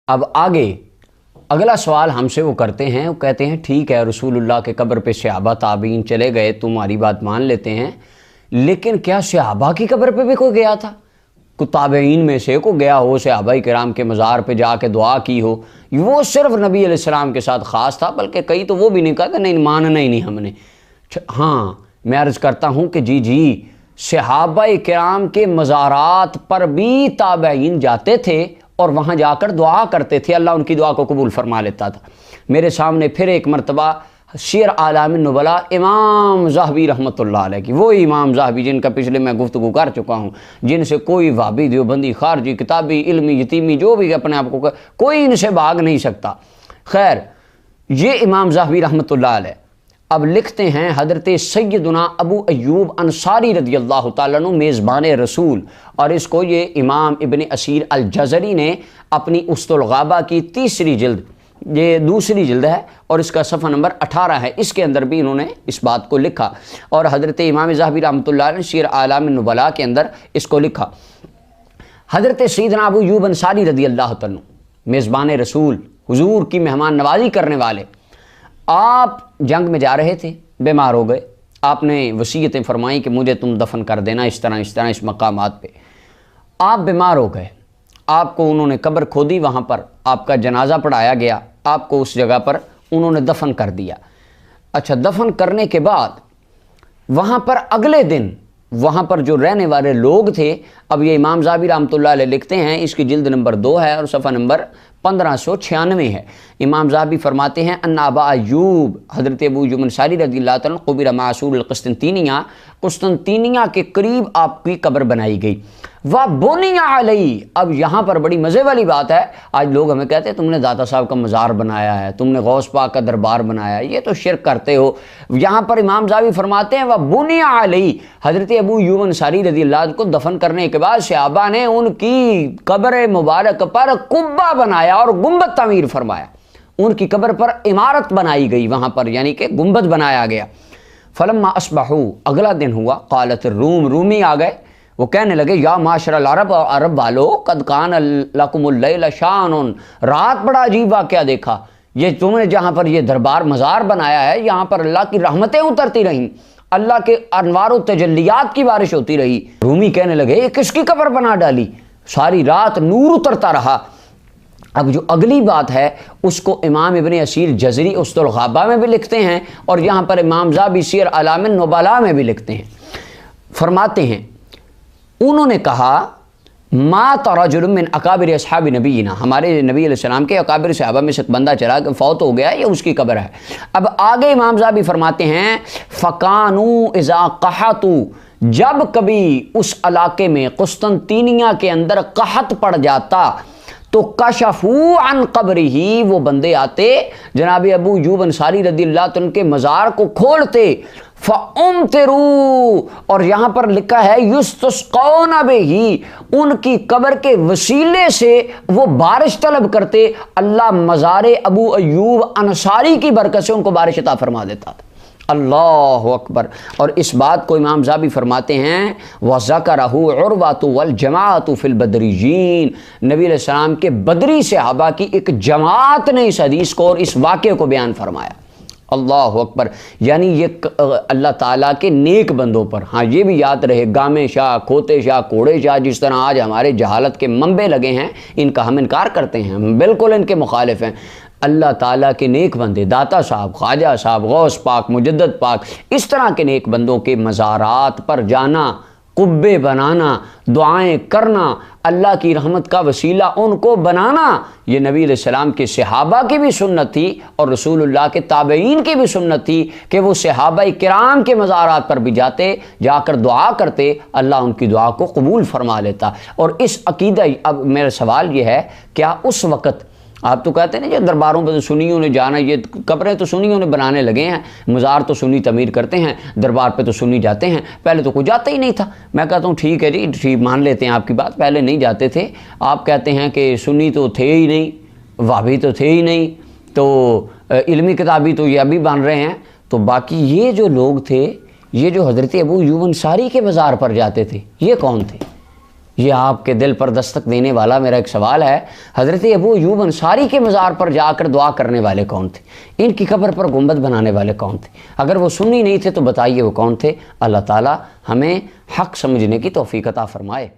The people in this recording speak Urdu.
اب آگے اگلا سوال ہم سے وہ کرتے ہیں، وہ کہتے ہیں ٹھیک ہے رسول اللہ کے قبر پہ صحابہ تابعین چلے گئے، تمہاری بات مان لیتے ہیں، لیکن کیا صحابہ کی قبر پہ بھی کوئی گیا تھا؟ کوئی تابعین میں سے کوئی گیا ہو، صحابہ کرام کے مزار پہ جا کے دعا کی ہو؟ وہ صرف نبی علیہ السلام کے ساتھ خاص تھا، بلکہ کئی تو وہ بھی نہیں کہا کہ نہیں ماننا ہی نہیں ہم نے۔ ہاں میں عرض کرتا ہوں کہ جی صحابہ کرام کے مزارات پر بھی تابعین جاتے تھے اور وہاں جا کر دعا کرتے تھے، اللہ ان کی دعا کو قبول فرما لیتا تھا۔ میرے سامنے پھر ایک مرتبہ سیر اعلام النبلاء امام ذہبی رحمۃ اللہ علیہ کی، وہی امام ذہبی جن کا پچھلے میں گفتگو کر چکا ہوں، جن سے کوئی وہابی دیوبندی خارجی کتابی علمی یتیمی جو بھی اپنے آپ کو کوئی ان سے بھاگ نہیں سکتا۔ خیر یہ امام ذہبی رحمۃ اللہ علیہ اب لکھتے ہیں حضرت سیدنا ابو ایوب انصاری رضی اللہ تعالیٰ عنہ میزبان رسول، اور اس کو یہ امام ابن اسیر الجزری نے اپنی اسط الغابہ کی تیسری جلد، یہ دوسری جلد ہے اور اس کا صفحہ نمبر 18 ہے، اس کے اندر بھی انہوں نے اس بات کو لکھا، اور حضرت امام ذہبی رحمۃ اللہ علیہ نے سیر اعلام النبلاء کے اندر اس کو لکھا۔ حضرت سیدنا ابو ایوب انصاری رضی اللہ تعالیٰ عنہ میزبان رسول، حضور کی مہمان نوازی کرنے والے، آپ جنگ میں جا رہے تھے، بیمار ہو گئے، آپ نے وصیتیں فرمائیں کہ مجھے تم دفن کر دینا اس طرح اس مقامات پہ۔ آپ بیمار ہو گئے، آپ کو انہوں نے قبر کھودی، وہاں پر آپ کا جنازہ پڑھایا گیا، آپ کو اس جگہ پر انہوں نے دفن کر دیا۔ اچھا دفن کرنے کے بعد وہاں پر اگلے دن وہاں پر جو رہنے والے لوگ تھے، اب یہ امام ذہبی رحمۃ اللہ علیہ لکھتے ہیں، اس کی جلد نمبر 2 ہے اور صفحہ نمبر 1596 ہے۔ امام ذہبی فرماتے ہیں ان ابا ایوب، حضرت ابو ایوب انصاری رضی اللہ تعالیٰ عنہ قبر معصور القسطنطینیہ، قسطنطینیہ کے قریب آپ کی قبر بنائی گئی۔ وَبُنِيَ عَلَيْهِ، اب یہاں پر بڑی مزے والی بات ہے، آج لوگ ہمیں کہتے ہیں تم نے داتا صاحب کا مزار بنایا ہے، تم نے غوث پاک کا دربار بنایا ہے، یہ تو شرک کرتے ہو۔ یہاں پر امام ذہبی فرماتے ہیں وَبُنِيَ عَلَيْهِ، حضرت ابو ایوب انصاری رضی اللہ عنہ کو دفن کرنے کے بعد صحابہ نے ان کی قبر مبارک پر قبہ بنایا اور گنبد تعمیر فرمایا، ان کی قبر پر عمارت بنائی گئی وہاں پر، یعنی کہ گنبد بنایا گیا۔ فلما اصبحوا، اگلا دن ہوا، قالت الروم، رومی آ گئے، وہ کہنے لگے یا معاشر العرب، عرب والو، قد کان لکم اللیل شان، رات بڑا عجیب واقعہ دیکھا، یہ تم نے جہاں پر یہ دربار مزار بنایا ہے، یہاں پر اللہ کی رحمتیں اترتی رہیں، اللہ کے انوار و تجلیات کی بارش ہوتی رہی۔ رومی کہنے لگے یہ کس کی قبر بنا ڈالی، ساری رات نور اترتا رہا۔ اب جو اگلی بات ہے اس کو امام ابن اسیر جزری اسط الغابہ میں بھی لکھتے ہیں، اور یہاں پر امام ذہبی سیر اعلام النبلاء میں بھی لکھتے ہیں۔ فرماتے ہیں انہوں نے کہا مات رجل من اکابر اصحاب نبینا، ہمارے نبی علیہ السلام کے اکابر صحابہ میں سے ایک بندہ چلا کہ فوت ہو گیا، یہ اس کی قبر ہے۔ اب آگے امام ذہبی فرماتے ہیں فکانوا اذا قحطوا، جب کبھی اس علاقے میں قسطنطینیہ کے اندر قحط پڑ جاتا تو کشفوا عن قبرہ، وہ بندے آتے جناب ابو ایوب انصاری رضی اللہ عنہ کے مزار کو کھولتے، فَأُمْتِرُوا، اور یہاں پر لکھا ہے یُسْتَسْقَوْنَ بِهِ، ان کی قبر کے وسیلے سے وہ بارش طلب کرتے، اللہ مزار ابو ایوب انصاری کی برکت سے ان کو بارش عطا فرما دیتا تھا۔ اللہ اکبر۔ اور اس بات کو امام ذہبی فرماتے ہیں وَذَكَرَهُ عُرْوَةُ وَالْجَمَاعَةُ فِي الْبَدْرِيِّينَ، نبی علیہ السلام کے بدری صحابہ کی ایک جماعت نے اس حدیث کو اور اس واقعے کو بیان فرمایا۔ اللہ اکبر، یعنی یہ اللہ تعالیٰ کے نیک بندوں پر، ہاں یہ بھی یاد رہے، گامے شاہ، کھوتے شاہ، کوڑے شاہ جس طرح آج ہمارے جہالت کے منبع لگے ہیں، ان کا ہم انکار کرتے ہیں، ہم بالکل ان کے مخالف ہیں۔ اللہ تعالیٰ کے نیک بندے، داتا صاحب، خواجہ صاحب، غوث پاک، مجدد پاک، اس طرح کے نیک بندوں کے مزارات پر جانا، قبے بنانا، دعائیں کرنا، اللہ کی رحمت کا وسیلہ ان کو بنانا، یہ نبی علیہ السلام کے صحابہ کی بھی سنت تھی اور رسول اللہ کے تابعین کی بھی سنت تھی کہ وہ صحابہ کرام کے مزارات پر بھی جاتے، جا کر دعا کرتے، اللہ ان کی دعا کو قبول فرما لیتا۔ اور اس عقیدہ، اب میرا سوال یہ ہے، کیا اس وقت آپ تو کہتے ہیں نا جو درباروں پہ تو سنیوں نے جانا، یہ قبریں تو سنیوں نے بنانے لگے ہیں، مزار تو سنی تعمیر کرتے ہیں، دربار پہ تو سنی جاتے ہیں، پہلے تو کوئی جاتا ہی نہیں تھا۔ میں کہتا ہوں ٹھیک ہے جی، ٹھیک مان لیتے ہیں آپ کی بات، پہلے نہیں جاتے تھے، آپ کہتے ہیں کہ سنی تو تھے ہی نہیں، وہابی تو تھے ہی نہیں، تو علمی کتابی تو یہ ابھی بن رہے ہیں، تو باقی یہ جو لوگ تھے، یہ جو حضرت ابو ایوب انصاری کے مزار پر جاتے تھے، یہ کون تھے؟ یہ آپ کے دل پر دستک دینے والا میرا ایک سوال ہے، حضرت ابو ایوب انصاری کے مزار پر جا کر دعا کرنے والے کون تھے؟ ان کی قبر پر گنبد بنانے والے کون تھے؟ اگر وہ سنی نہیں تھے تو بتائیے وہ کون تھے؟ اللہ تعالی ہمیں حق سمجھنے کی توفیق عطا فرمائے۔